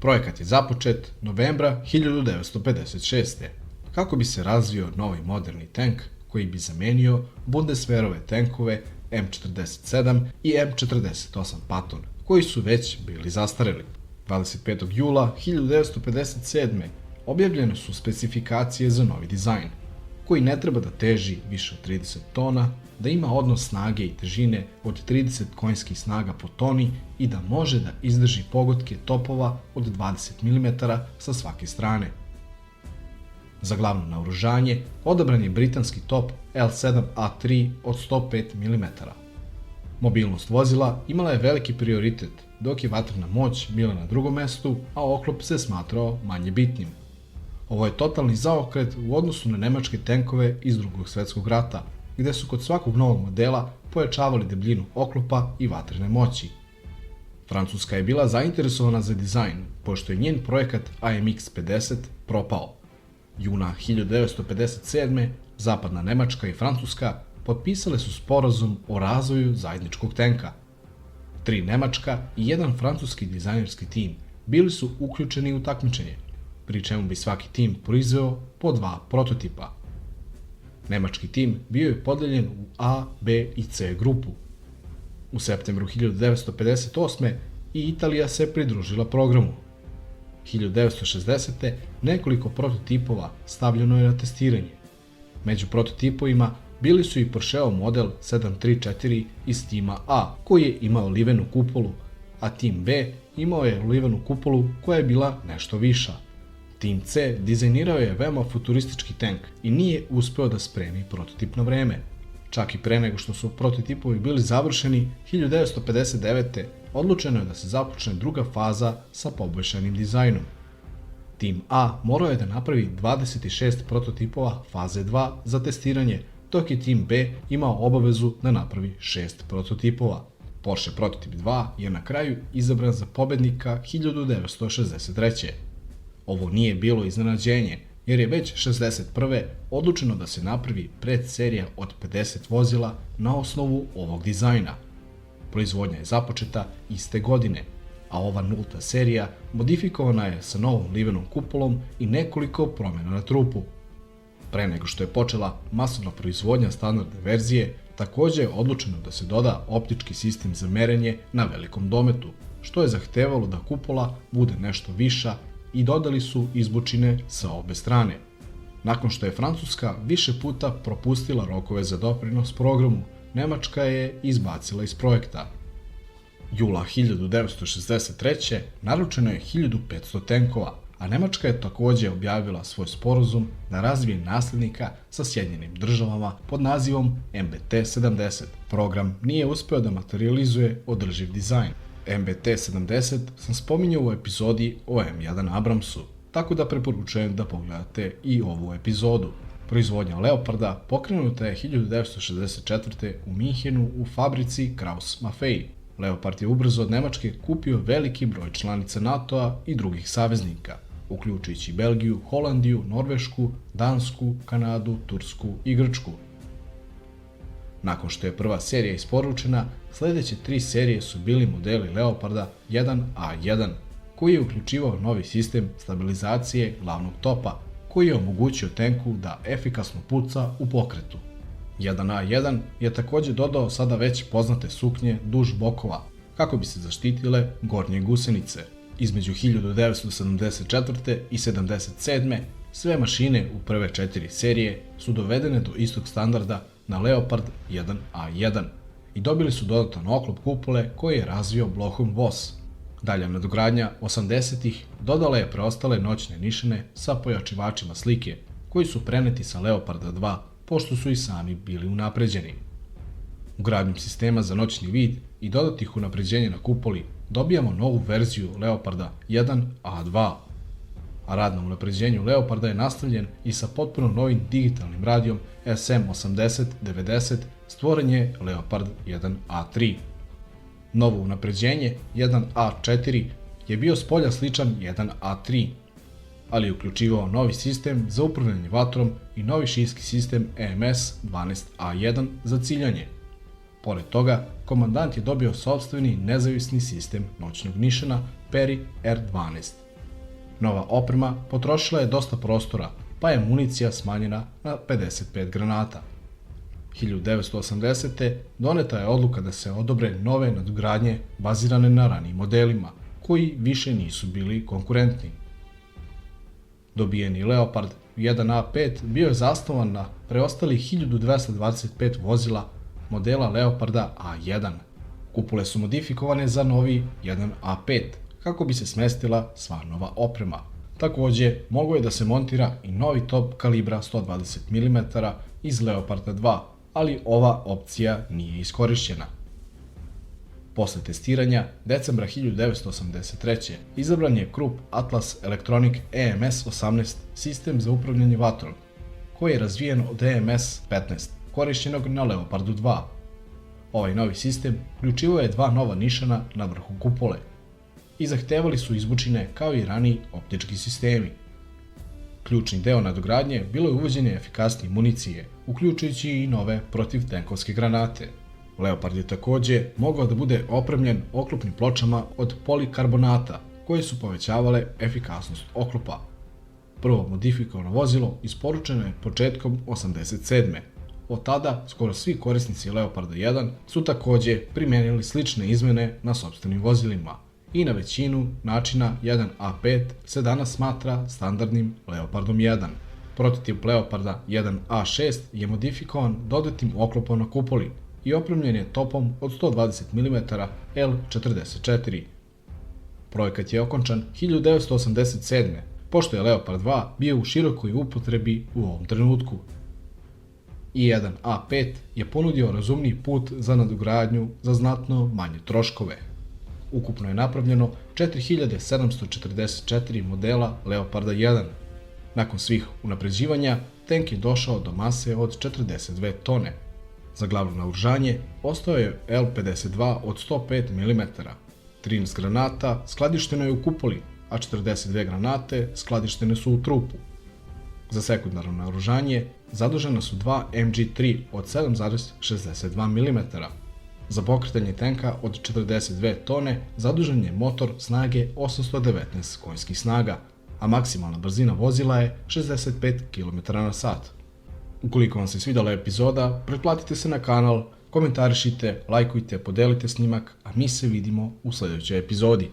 Projekat je započet novembra 1956. kako bi se razvio novi moderni tank koji bi zamenio Bundeswehrove tenkove M47 i M48 Patton, koji su već bili zastareli. 25. jula 1957. objavljene su specifikacije za novi dizajn, koji ne treba da teži više od 30 tona, da ima odnos snage i težine od 30 konjskih snaga po toni i da može da izdrži pogodke topova od 20 mm sa svake strane. Za glavno naoružanje odabran je britanski top L7A3 od 105 mm. Mobilnost vozila imala je veliki prioritet, dok je vatrena moć bila na drugom mestu, a oklop se smatrao manje bitnim. Ovo je totalni zaokret u odnosu na nemačke tenkove iz Drugog svjetskog rata, gde su kod svakog novog modela pojačavali debljinu oklopa i vatrene moći. Francuska je bila zainteresovana za dizajn, pošto je njen projekat AMX-50 propao. Juna 1957. Zapadna Nemačka i Francuska potpisale su sporazum o razvoju zajedničkog tenka. 3 nemačka i 1 francuski dizajnerski tim bili su uključeni u takmičenje, pri čemu bi svaki tim proizveo po 2 prototipa. Nemački tim bio je podeljen u A, B i C grupu. U septembru 1958. i Italija se pridružila programu. 1960. nekoliko prototipova stavljeno je na testiranje. Među prototipovima bili su i Porscheov model 734 iz tima A, koji je imao livenu kupolu, a tim B imao je livenu kupolu koja je bila nešto viša. Tim C dizajnirao je veoma futuristički tank i nije uspeo da spremi prototip na vreme. Čak i pre nego što su prototipovi bili završeni, 1959. odlučeno je da se započne druga faza sa poboljšanim dizajnom. Tim A morao je da napravi 26 prototipova faze 2 za testiranje, dok je tim B imao obavezu da napravi 6 prototipova. Porsche prototip 2 je na kraju izabran za pobednika 1963. Ovo nije bilo iznenađenje, jer je već 61. odlučeno da se napravi predserija od 50 vozila na osnovu ovog dizajna. Proizvodnja je započeta iste godine, a ova nulta serija modifikovana je sa novom livenom kupolom i nekoliko promjena na trupu. Pre nego što je počela masovna proizvodnja standardne verzije, također je odlučeno da se doda optički sistem za merenje na velikom dometu, što je zahtevalo da kupola bude nešto viša i dodali su izbočine sa obe strane. Nakon što je Francuska više puta propustila rokove za doprinos programu, Nemačka je izbacila iz projekta. Jula 1963. naručeno je 1500 tenkova, a Nemačka je također objavila svoj sporazum da razvije nasljednika sa Sjedinjenim državama pod nazivom MBT-70. Program nije uspeo da materializuje održiv dizajn. MBT-70 sam spominjao u epizodi o M1 Abramsu, tako da preporučujem da pogledate i ovu epizodu. Proizvodnja Leoparda pokrenuta je 1964. u Minhenu u fabrici Krauss-Maffei. Leopard je ubrzo od Nemačke kupio veliki broj članica NATO-a i drugih saveznika, uključujući Belgiju, Holandiju, Norvešku, Dansku, Kanadu, Tursku i Grčku. Nakon što je prva serija isporučena, sljedeće 3 serije su bili modeli Leoparda 1A1, koji je uključivao novi sistem stabilizacije glavnog topa, koji je omogućio tenku da efikasno puca u pokretu. 1A1 je također dodao sada već poznate suknje duž bokova, kako bi se zaštitile gornje gusenice. Između 1974. i 1977. sve mašine u prve 4 serije su dovedene do istog standarda na Leopard 1A1 i dobili su dodatan oklop kupole koji je razvio Blochum Voss. Dalja nadogradnja 80-ih dodala je preostale noćne nišane sa pojačivačima slike, koji su preneti sa Leoparda 2, pošto su i sami bili unapređeni. Ugradnjom sistema za noćni vid i dodatih unapređenja na kupoli dobijamo novu verziju Leoparda 1A2, a rad na unapređenju Leoparda je nastavljen i sa potpuno novim digitalnim radijom SM80-90 stvoren je Leopard 1A3. Novo unapređenje 1A4 je bio spolja sličan 1A3, ali je uključivao novi sistem za upravljanje vatrom i novi šijski sistem EMS-12A1 za ciljanje. Pored toga, komandant je dobio sopstveni nezavisni sistem noćnog nišana Peri R12. Nova oprema potrošila je dosta prostora, pa je municija smanjena na 55 granata. 1980. doneta je odluka da se odobre nove nadogradnje bazirane na ranijim modelima, koji više nisu bili konkurentni. Dobijeni Leopard 1A5 bio je zasnovan na preostalih 1225 vozila modela Leoparda A1. Kupole su modifikovane za novi 1A5, kako bi se smestila sva nova oprema. Takođe, mogao je da se montira i novi top kalibra 120 mm iz Leoparda 2, ali ova opcija nije iskorišćena. Posle testiranja, decembra 1983. izabran je Krupp Atlas Electronic EMS-18 sistem za upravljanje vatrom, koji je razvijen od EMS-15, korišćenog na Leopardu 2. Ovaj novi sistem uključivao je dva nova nišana na vrhu kupole i zahtevali su izbučine kao i raniji optički sistemi. Ključni deo nadogradnje bilo je uvođenje efikasnije municije, uključujući i nove protivtenkovske granate. Leopard je takođe mogao da bude opremljen oklopnim pločama od polikarbonata, koje su povećavale efikasnost oklopa. Prvo modifikovano vozilo isporučeno je početkom 87. Od tada, skoro svi korisnici Leoparda 1 su takođe primenili slične izmene na sopstvenim vozilima i na većinu načina 1A5 se danas smatra standardnim Leopardom 1. Prototip Leoparda 1A6 je modifikovan dodatim oklopom na kupoli i opremljen je topom od 120 mm L44. Projekat je okončan 1987. pošto je Leopard 2 bio u širokoj upotrebi u ovom trenutku. I1A5 je ponudio razumniji put za nadogradnju za znatno manje troškove. Ukupno je napravljeno 4744 modela Leoparda 1. Nakon svih unapređivanja, tank je došao do mase od 42 tone. Za glavno naoružanje ostao je L52 od 105 mm. 13 granata skladišteno je u kupoli, a 42 granate skladištene su u trupu. Za sekundarno naoružanje zadužena su dva MG3 od 7,62 mm. Za pokretanje tenka od 42 tone zadužen je motor snage 819 konjskih snaga, a maksimalna brzina vozila je 65 km/h. Ukoliko vam se svidjela epizoda, pretplatite se na kanal, komentarišite, lajkujte, podelite snimak, a mi se vidimo u sljedećoj epizodi.